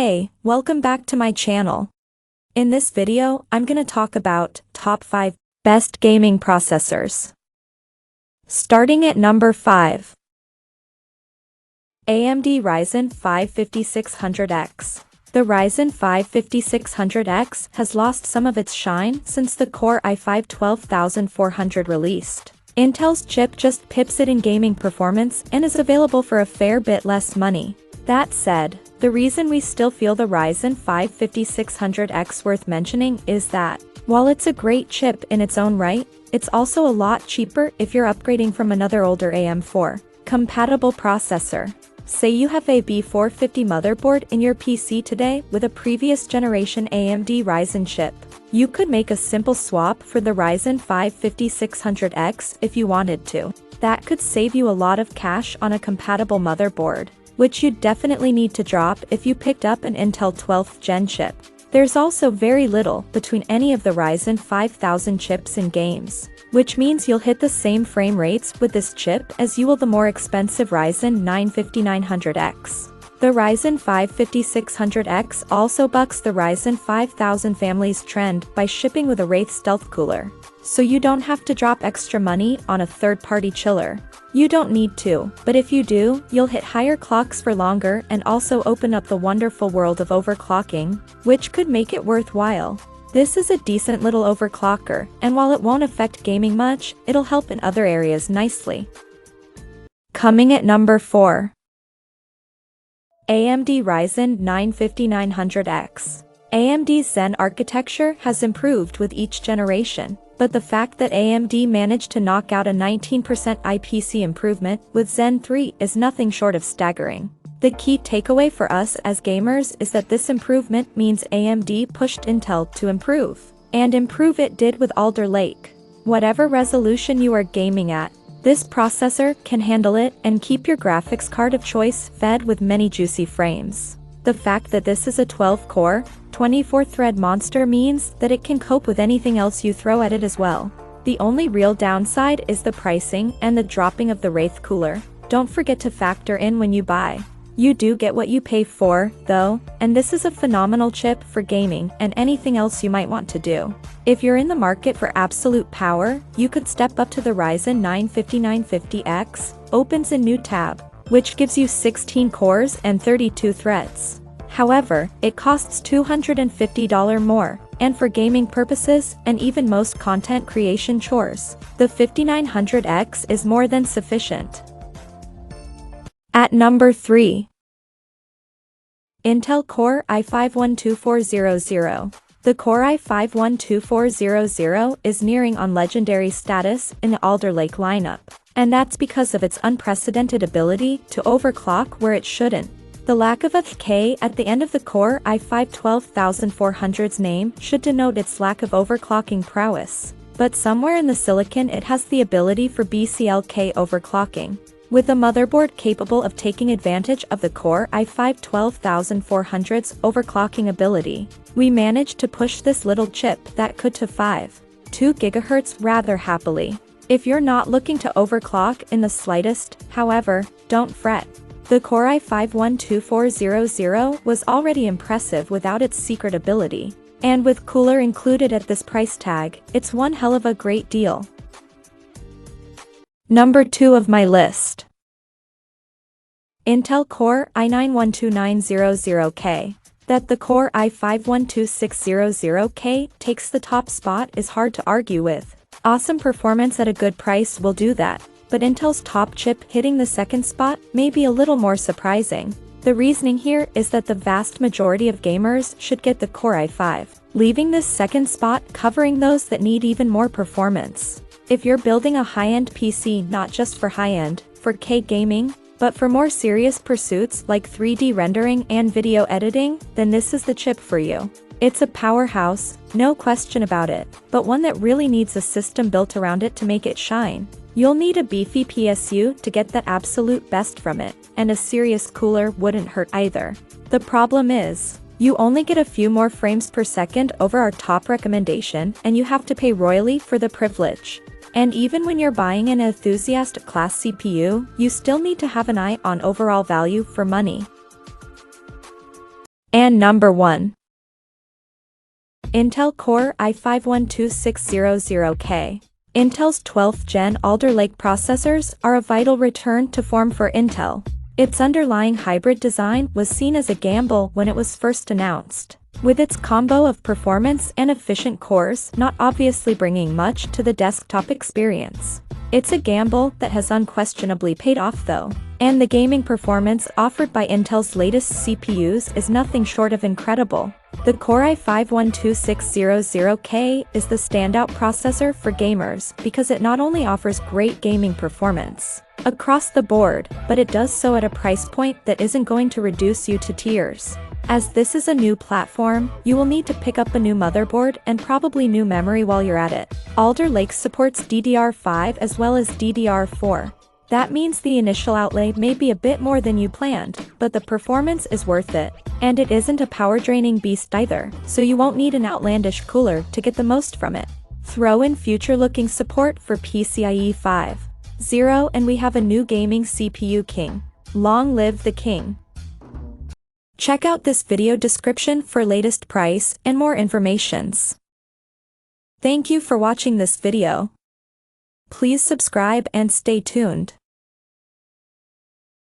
Hey, welcome back to my channel. In this video, I'm gonna talk about top 5 best gaming processors. Starting at number 5. AMD Ryzen 5 5600X. The Ryzen 5 5600X has lost some of its shine since the Core i5 12400 released. Intel's chip just pips it in gaming performance and is available for a fair bit less money. That said, the reason we still feel the Ryzen 5 5600X worth mentioning is that, while it's a great chip in its own right, it's also a lot cheaper if you're upgrading from another older AM4 compatible processor. Say you have a B450 motherboard in your PC today with a previous generation AMD Ryzen chip. You could make a simple swap for the Ryzen 5 5600X if you wanted to. That could save you a lot of cash on a compatible motherboard, which you'd definitely need to drop if you picked up an Intel 12th Gen chip. There's also very little between any of the Ryzen 5000 chips in games, which means you'll hit the same frame rates with this chip as you will the more expensive Ryzen 9 5900X. The Ryzen 5 5600X also bucks the Ryzen 5000 family's trend by shipping with a Wraith stealth cooler, so you don't have to drop extra money on a third-party chiller. You don't need to, but if you do, you'll hit higher clocks for longer and also open up the wonderful world of overclocking, which could make it worthwhile. This is a decent little overclocker, and while it won't affect gaming much, it'll help in other areas nicely. Coming at number 4. AMD Ryzen 9 5900X. AMD's Zen architecture has improved with each generation, but the fact that AMD managed to knock out a 19% IPC improvement with Zen 3 is nothing short of staggering. The key takeaway for us as gamers is that this improvement means AMD pushed Intel to improve, and improve it did with Alder Lake. Whatever resolution you are gaming at, this processor can handle it and keep your graphics card of choice fed with many juicy frames. The fact that this is a 12-core, 24-thread monster means that it can cope with anything else you throw at it as well. The only real downside is the pricing and the dropping of the Wraith cooler. Don't forget to factor in when you buy. You do get what you pay for, though, and this is a phenomenal chip for gaming and anything else you might want to do. If you're in the market for absolute power, you could step up to the Ryzen 9 5950X, opens a new tab, which gives you 16 cores and 32 threads. However, it costs $250 more, and for gaming purposes and even most content creation chores, the 5900X is more than sufficient. At number 3. Intel Core i5 12400. The Core i5 12400 is nearing on legendary status in the Alder Lake lineup, and that's because of its unprecedented ability to overclock where it shouldn't. The lack of a K at the end of the Core i5 12400's name should denote its lack of overclocking prowess, but somewhere in the silicon it has the ability for BCLK overclocking. With a motherboard capable of taking advantage of the Core i5 12400's overclocking ability, we managed to push this little chip that could to 5.2 GHz rather happily. If you're not looking to overclock in the slightest, however, don't fret. The Core i5 12400 was already impressive without its secret ability, and with cooler included at this price tag, it's one hell of a great deal. Number 2 of my list. Intel Core i9 12900K. That the Core i5 12600K takes the top spot is hard to argue with. Awesome performance at a good price will do that, but Intel's top chip hitting the second spot may be a little more surprising. The reasoning here is that the vast majority of gamers should get the Core i5, leaving this second spot covering those that need even more performance. If you're building a high-end PC not just for high-end, 4K gaming, but for more serious pursuits like 3D rendering and video editing, then this is the chip for you. It's a powerhouse, no question about it, but one that really needs a system built around it to make it shine. You'll need a beefy PSU to get the absolute best from it, and a serious cooler wouldn't hurt either. The problem is, you only get a few more frames per second over our top recommendation, and you have to pay royally for the privilege. And even when you're buying an enthusiast class CPU, you still need to have an eye on overall value for money. And number 1. Intel Core i5-12600K. Intel's 12th Gen Alder Lake processors are a vital return to form for Intel. Its underlying hybrid design was seen as a gamble when it was first announced, with its combo of performance and efficient cores not obviously bringing much to the desktop experience. It's a gamble that has unquestionably paid off though, and the gaming performance offered by Intel's latest CPUs is nothing short of incredible. The Core i5-12600K is the standout processor for gamers because it not only offers great gaming performance across the board, but it does so at a price point that isn't going to reduce you to tears. As this is a new platform, you will need to pick up a new motherboard and probably new memory while you're at it. Alder Lake supports DDR5 as well as DDR4. That means the initial outlay may be a bit more than you planned, but the performance is worth it. And it isn't a power-draining beast either, so you won't need an outlandish cooler to get the most from it. Throw in future-looking support for PCIe 5.0 and we have a new gaming CPU king. Long live the king. Check out this video description for latest price and more informations. Thank you for watching this video. Please subscribe and stay tuned.